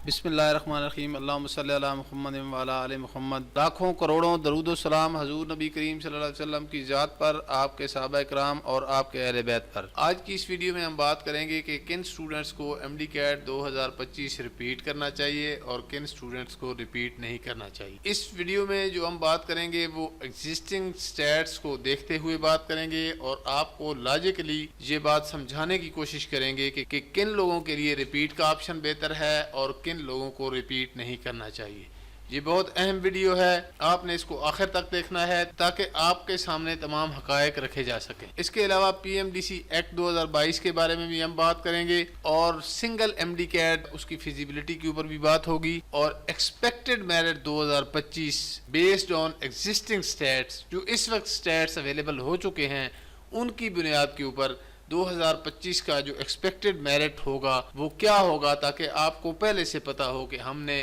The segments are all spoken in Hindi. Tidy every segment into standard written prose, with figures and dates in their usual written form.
बिस्मिल्लाहिर्रहमानिर्रहीम अल्लाहुम्मा सल्ली अला मुहम्मद व अला आले मुहम्मद। लाखों करोड़ों दरूद सलाम हजूर नबी करीम सल्लल्लाहु अलैहि वसल्लम की ज़ात पर, आपके सहाबा इकराम और आपके अहले बैत पर। आज की इस वीडियो में हम बात करेंगे कि किन स्टूडेंट्स को एमडी कैट 2025 रिपीट करना चाहिए और किन स्टूडेंट्स को रिपीट नहीं करना चाहिए। इस वीडियो में जो हम बात करेंगे वो एग्जिस्टिंग स्टैट्स को देखते हुए बात करेंगे और आपको लॉजिकली ये बात समझाने की कोशिश करेंगे कि किन लोगों के लिए रिपीट का ऑप्शन बेहतर है और किन लोगों को रिपीट नहीं करना चाहिए। ये बहुत अहम वीडियो है, आपने इसको आखिर तक देखना है ताकि आपके सामने तमाम हकायक रखे जा सकें। इसके अलावा पीएमडीसी एक्ट 2022 के बारे में भी हम बात करेंगे और सिंगल एमडी कैट उसकी फिजिबिलिटी के ऊपर भी बात होगी और expected merit 2025 based on existing stats, जो इस वक्त स्टैट्स अवेलेबल हो चुके हैं उनकी बुनियाद के ऊपर 2025 का जो एक्सपेक्टेड मेरिट होगा वो क्या होगा, ताकि आपको पहले से पता हो कि हमने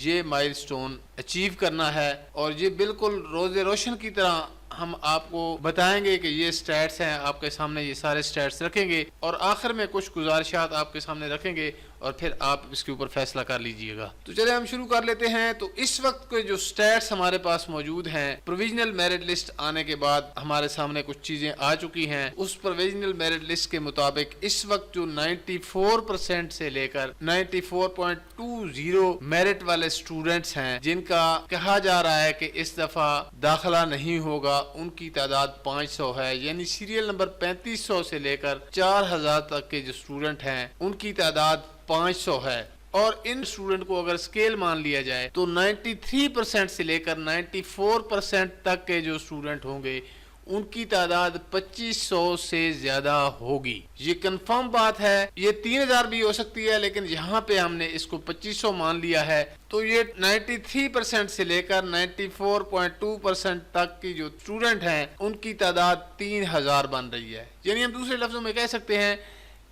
ये माइलस्टोन अचीव करना है। और ये बिल्कुल रोज़े रोशन की तरह हम आपको बताएंगे कि ये स्टैट्स हैं, आपके सामने ये सारे स्टैट्स रखेंगे और आखिर में कुछ गुजारिशात आपके सामने रखेंगे और फिर आप इसके ऊपर फैसला कर लीजिएगा। तो चलिए हम शुरू कर लेते हैं। तो इस वक्त के जो स्टैट्स हमारे पास मौजूद हैं, प्रोविजनल मेरिट लिस्ट आने के बाद हमारे सामने कुछ चीजें आ चुकी हैं। उस प्रोविजनल मेरिट लिस्ट के मुताबिक इस वक्त जो 94% से लेकर 94.20 मेरिट वाले स्टूडेंट्स हैं जिनका कहा जा रहा है कि इस दफा दाखिला नहीं होगा, उनकी तादाद 500 है। यानी सीरियल नंबर 3500 से लेकर 4000 तक के जो स्टूडेंट हैं उनकी तादाद 500 है। और इन स्टूडेंट को अगर स्केल मान लिया जाए तो 93% से लेकर 94% तक के जो स्टूडेंट होंगे उनकी तादाद 2500 से ज्यादा होगी। ये कंफर्म बात है। ये 3000 भी हो सकती है, लेकिन यहाँ पे हमने इसको 2500 मान लिया है। तो ये 93% से लेकर 94.2% तक की जो स्टूडेंट हैं उनकी तादाद 3000 बन रही है। यानी हम दूसरे लफ्जों में कह सकते हैं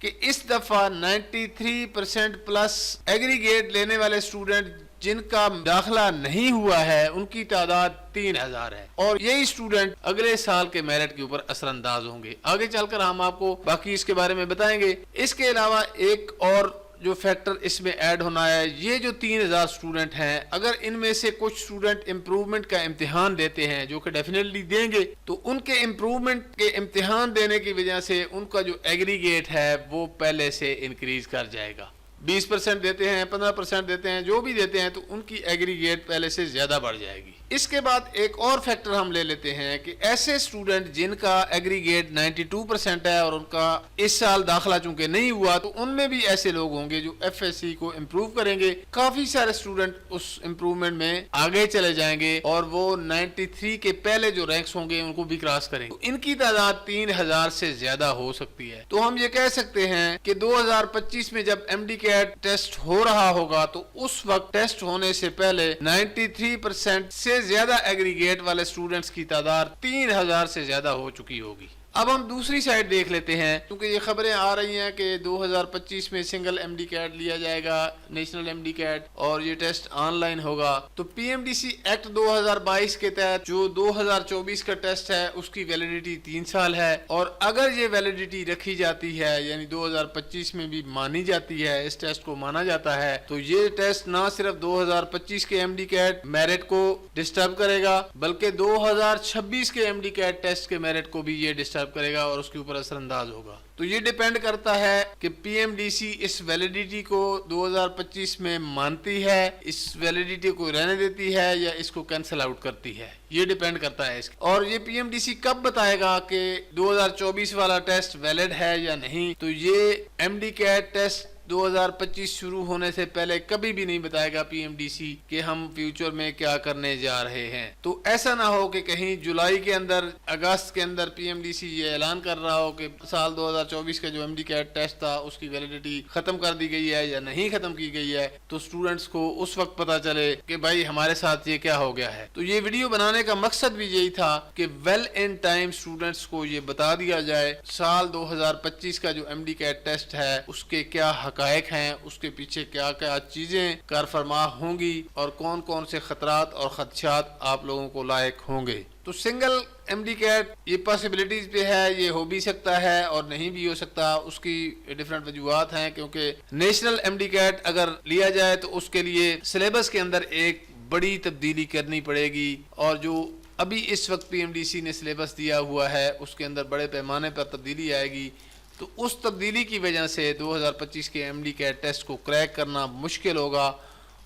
कि इस दफा 93% प्लस एग्रीगेट लेने वाले स्टूडेंट जिनका दाखिला नहीं हुआ है उनकी तादाद 3000 है और यही स्टूडेंट अगले साल के मेरिट के ऊपर असरअंदाज होंगे। आगे चलकर हम आपको बाकी इसके बारे में बताएंगे। इसके अलावा एक और जो फैक्टर इसमें ऐड होना है, ये जो 3000 स्टूडेंट हैं, अगर इनमें से कुछ स्टूडेंट इम्प्रूवमेंट का इम्तिहान देते हैं, जो कि डेफिनेटली देंगे, तो उनके इम्प्रूवमेंट के इम्तिहान देने की वजह से उनका जो एग्रीगेट है वो पहले से इंक्रीज कर जाएगा। 20% देते हैं, 15% देते हैं, जो भी देते हैं, तो उनकी एग्रीगेट पहले से ज्यादा बढ़ जाएगी। इसके बाद एक और फैक्टर हम ले लेते हैं कि ऐसे स्टूडेंट जिनका एग्रीगेट 92% है और उनका इस साल दाखिला चूंकि नहीं हुआ, तो उनमें भी ऐसे लोग होंगे जो एफएससी को इम्प्रूव करेंगे। काफी सारे स्टूडेंट उस इम्प्रूवमेंट में आगे चले जाएंगे और वो 93 के पहले जो रैंक्स होंगे उनको भी क्रॉस करेंगे। तो इनकी तादाद 3000 से ज्यादा हो सकती है। तो हम ये कह सकते हैं कि 2025 में जब एमडी कैट टेस्ट हो रहा होगा तो उस वक्त टेस्ट होने से पहले 93% से ज्यादा एग्रीगेट वाले स्टूडेंट्स की तादाद 3000 से ज्यादा हो चुकी होगी। अब हम दूसरी साइड देख लेते हैं, क्योंकि ये खबरें आ रही हैं कि 2025 में सिंगल एमडी कैट लिया जाएगा, नेशनल एमडी कैट, और ये टेस्ट ऑनलाइन होगा। तो पीएमडीसी एक्ट 2022 के तहत जो 2024 का टेस्ट है उसकी वैलिडिटी 3 साल है और अगर ये वैलिडिटी रखी जाती है यानी 2025 में भी मानी जाती है, इस टेस्ट को माना जाता है, तो ये टेस्ट ना सिर्फ 2025 के एमडी कैट मेरिट को डिस्टर्ब करेगा बल्कि 2026 के एमडी कैट टेस्ट के मेरिट को भी ये डिस्टर्ब करेगा और उसके ऊपर असरअंदाज होगा। तो ये डिपेंड करता है कि पीएमडीसी इस वैलिडिटी को 2025 में मानती है, इस वैलिडिटी को रहने देती है या इसको कैंसिल आउट करती है, ये डिपेंड करता है इसका। और ये पीएमडीसी कब बताएगा कि 2024 वाला टेस्ट वैलिड है या नहीं, तो ये एमडी कैट टेस्ट 2025 शुरू होने से पहले कभी भी नहीं बताएगा पीएमडीसी कि हम फ्यूचर में क्या करने जा रहे हैं। तो ऐसा ना हो कि कहीं जुलाई के अंदर, अगस्त के अंदर पीएमडीसी ये ऐलान कर रहा हो कि साल 2024 का जो एमडी कैट टेस्ट था उसकी वैलिडिटी खत्म कर दी गई है या नहीं खत्म की गई है, तो स्टूडेंट्स को उस वक्त पता चले कि भाई हमारे साथ ये क्या हो गया है। तो ये वीडियो बनाने का मकसद भी यही था कि वेल इन टाइम स्टूडेंट्स को ये बता दिया जाए साल 2025 का जो एमडी कैट टेस्ट है उसके क्या हकायक हैं, उसके पीछे क्या क्या चीज़ें कार फरमा होंगी और कौन कौन से खतरात और खदशात आप लोगों को लायक होंगे। तो सिंगल एमडी कैट ये पॉसिबिलिटीज पे है, ये हो भी सकता है और नहीं भी हो सकता। उसकी डिफरेंट वजूहात हैं, क्योंकि नेशनल एमडी कैट अगर लिया जाए तो उसके लिए सिलेबस के अंदर एक बड़ी तब्दीली करनी पड़ेगी, और जो अभी इस वक्त पीएमडीसी ने सिलेबस दिया हुआ है उसके अंदर बड़े पैमाने पर तब्दीली आएगी। तो उस तब्दीली की वजह से 2025 के एमडी कैट टेस्ट को क्रैक करना मुश्किल होगा,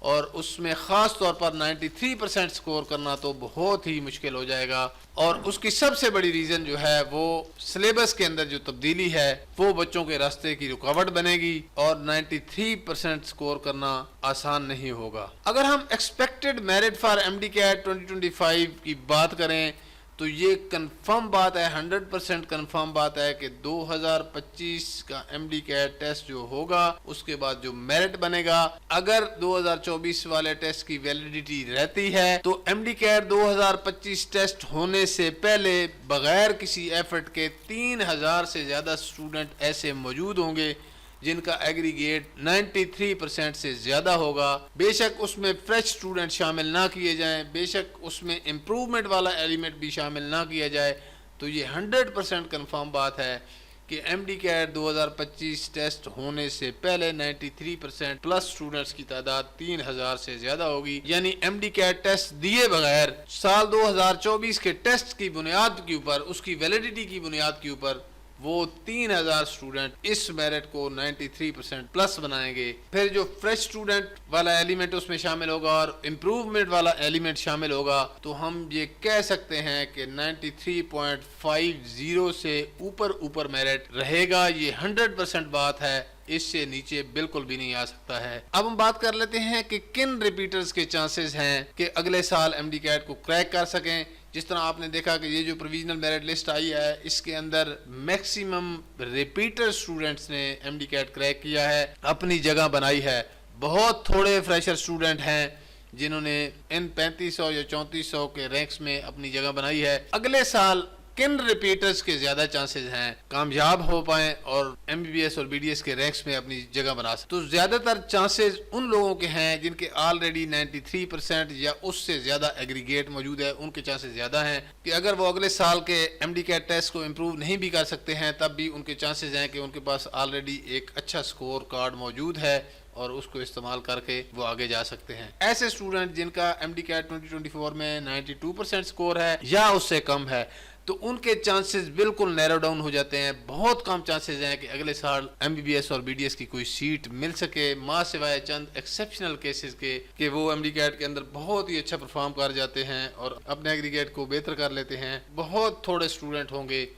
और उसमें ख़ास तौर पर 93% स्कोर करना तो बहुत ही मुश्किल हो जाएगा। और उसकी सबसे बड़ी रीज़न जो है वो सिलेबस के अंदर जो तब्दीली है वो बच्चों के रास्ते की रुकावट बनेगी, और 93% स्कोर करना आसान नहीं होगा। अगर हम expected merit for MD CAT 2025 की बात करें तो ये कंफर्म बात है, 100% कंफर्म बात है कि 2025 का एमडी कैट टेस्ट जो होगा उसके बाद जो मेरिट बनेगा, अगर 2024 वाले टेस्ट की वैलिडिटी रहती है तो एमडी कैट 2025 टेस्ट होने से पहले बगैर किसी एफर्ट के 3000 से ज़्यादा स्टूडेंट ऐसे मौजूद होंगे जिनका एग्रीगेट 93% से ज़्यादा होगा। बेशक उसमें फ्रेश स्टूडेंट शामिल ना किए जाएं, बेशक उसमें इम्प्रूवमेंट वाला एलिमेंट भी शामिल ना किया जाए, तो ये 100% कंफर्म बात है कि एमडी कैट 2025 टेस्ट होने से पहले 93% प्लस स्टूडेंट्स की तादाद 3000 से ज़्यादा होगी। यानी एमडी कैट टेस्ट दिए बगैर साल 2024 के टेस्ट की बुनियाद के ऊपर, उसकी वैलिडिटी की बुनियाद के ऊपर वो 3000 स्टूडेंट इस मेरिट को 93% प्लस बनाएंगे। फिर जो फ्रेश स्टूडेंट वाला एलिमेंट उसमें शामिल होगा और इम्प्रूवमेंट वाला एलिमेंट शामिल होगा, तो हम ये कह सकते हैं कि 93.50 से ऊपर मेरिट रहेगा। ये 100% बात है, इससे नीचे बिल्कुल भी नहीं आ सकता है। अब हम बात कर लेते हैं कि किन रिपीटर्स के चांसेस हैं कि अगले साल एमडी कैट को क्रैक कर सकें। जिस तरह आपने देखा कि ये जो प्रोविजनल मेरिट लिस्ट आई है इसके अंदर मैक्सिमम रिपीटर स्टूडेंट्स ने एमडी कैट क्रैक किया है, अपनी जगह बनाई है। बहुत थोड़े फ्रेशर स्टूडेंट हैं जिन्होंने इन 3500 या 3400 के रैंक्स में अपनी जगह बनाई है। अगले साल किन रिपीटर्स के ज्यादा चांसेस हैं कामयाब हो पाए और एमबीबीएस और बीडीएस के रैंक्स में अपनी जगह बना सकें, तो ज्यादातर चांसेस उन लोगों के हैं जिनके ऑलरेडी 93% या उससे ज्यादा एग्रीगेट मौजूद है। उनके चांसेस ज्यादा हैं कि अगर वो अगले साल के एमडी कैट टेस्ट को इम्प्रूव नहीं भी कर सकते हैं तब भी उनके चांसेस हैं कि उनके पास ऑलरेडी एक अच्छा स्कोर कार्ड मौजूद है और उसको इस्तेमाल करके वो आगे जा सकते हैं। ऐसे स्टूडेंट जिनका एमडी कैट 2024 में 92% स्कोर है या उससे कम है, तो उनके चांसेस बिल्कुल नैरो डाउन हो जाते हैं। बहुत कम चांसेस हैं कि अगले साल एमबीबीएस और बीडीएस की कोई सीट मिल सके, मां सिवाय चंद एक्सेप्शनल केसेस के कि वो एमडी कैट के अंदर बहुत ही अच्छा परफॉर्म कर जाते हैं और अपने एग्रीगेट को बेहतर कर लेते हैं। बहुत थोड़े स्टूडेंट होंगे,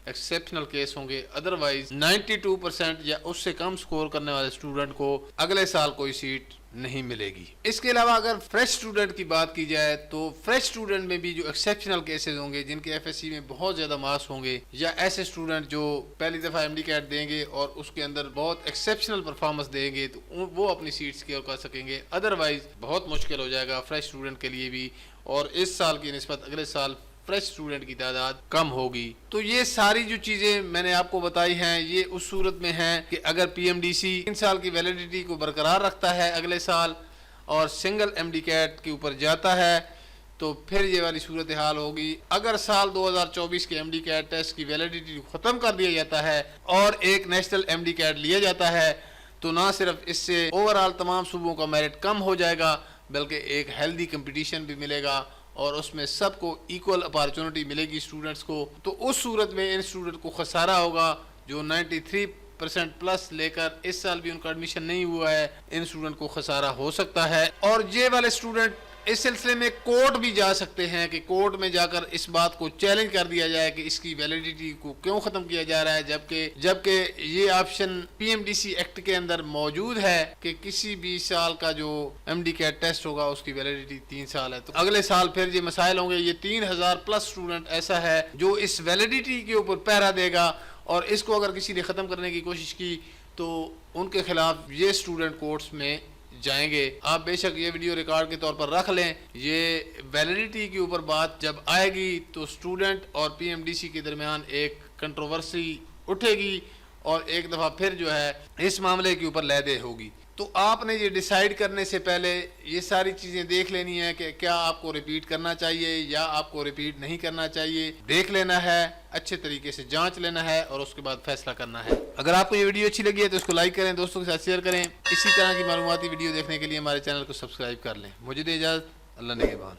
एक्सेप्शनल केस होंगे, अदरवाइज 92% या उससे कम स्कोर करने वाले स्टूडेंट को अगले साल कोई सीट नहीं मिलेगी। इसके अलावा अगर फ्रेश स्टूडेंट की बात की जाए तो फ्रेश स्टूडेंट में भी जो एक्सेप्शनल केसेस होंगे, जिनके एफएससी में बहुत ज्यादा मार्क्स होंगे, या ऐसे स्टूडेंट जो पहली दफा एमडी कैट देंगे और उसके अंदर बहुत एक्सेप्शनल परफॉर्मेंस देंगे, तो वो अपनी सीट सिक्योर कर सकेंगे। अदरवाइज बहुत मुश्किल हो जाएगा फ्रेश स्टूडेंट के लिए भी, और इस साल की निस्बत अगले साल फ्रेश स्टूडेंट की तादाद कम होगी। तो ये सारी जो चीजें मैंने आपको बताई हैं ये उस सूरत में हैं कि अगर पीएमडीसी 3 साल की वैलिडिटी को बरकरार रखता है अगले साल और सिंगल एमडी कैट के ऊपर जाता है तो फिर ये वाली सूरत हाल होगी। अगर साल 2024 के एमडी कैट टेस्ट की वैलिडिटी को ख़त्म कर दिया जाता है और एक नेशनल एमडी कैट लिया जाता है तो ना सिर्फ इससे ओवरऑल तमाम सूबों का मेरिट कम हो जाएगा बल्कि एक हेल्दी कंपटीशन भी मिलेगा और उसमें सबको इक्वल अपॉर्चुनिटी मिलेगी स्टूडेंट्स को। तो उस सूरत में इन स्टूडेंट को खसारा होगा जो 93% प्लस लेकर इस साल भी उनका एडमिशन नहीं हुआ है, इन स्टूडेंट को खसारा हो सकता है। और ये वाले स्टूडेंट इस सिलसिले में कोर्ट भी जा सकते हैं कि कोर्ट में जाकर इस बात को चैलेंज कर दिया जाए कि इसकी वैलिडिटी को क्यों ख़त्म किया जा रहा है, जबकि ये ऑप्शन पीएमडीसी एक्ट के अंदर मौजूद है कि किसी भी साल का जो एमडी कैट टेस्ट होगा उसकी वैलिडिटी 3 साल है। तो अगले साल फिर ये मसाइल होंगे। ये 3000 प्लस स्टूडेंट ऐसा है जो इस वैलिडिटी के ऊपर पहरा देगा और इसको अगर किसी ने ख़त्म करने की कोशिश की तो उनके खिलाफ ये स्टूडेंट कोर्ट्स में जाएंगे। आप बेशक ये वीडियो रिकॉर्ड के तौर पर रख लें, ये वैलिडिटी के ऊपर बात जब आएगी तो स्टूडेंट और पीएमडीसी के दरमियान एक कंट्रोवर्सी उठेगी और एक दफ़ा फिर जो है इस मामले के ऊपर लहदे होगी। तो आपने ये डिसाइड करने से पहले ये सारी चीज़ें देख लेनी है कि क्या आपको रिपीट करना चाहिए या आपको रिपीट नहीं करना चाहिए। देख लेना है, अच्छे तरीके से जांच लेना है और उसके बाद फैसला करना है। अगर आपको ये वीडियो अच्छी लगी है तो इसको लाइक करें, दोस्तों के साथ शेयर करें। इसी तरह की मालूमाती वीडियो देखने के लिए हमारे चैनल को सब्सक्राइब कर लें। मुझे दे इजाज़त, अल्लाह निगहबान।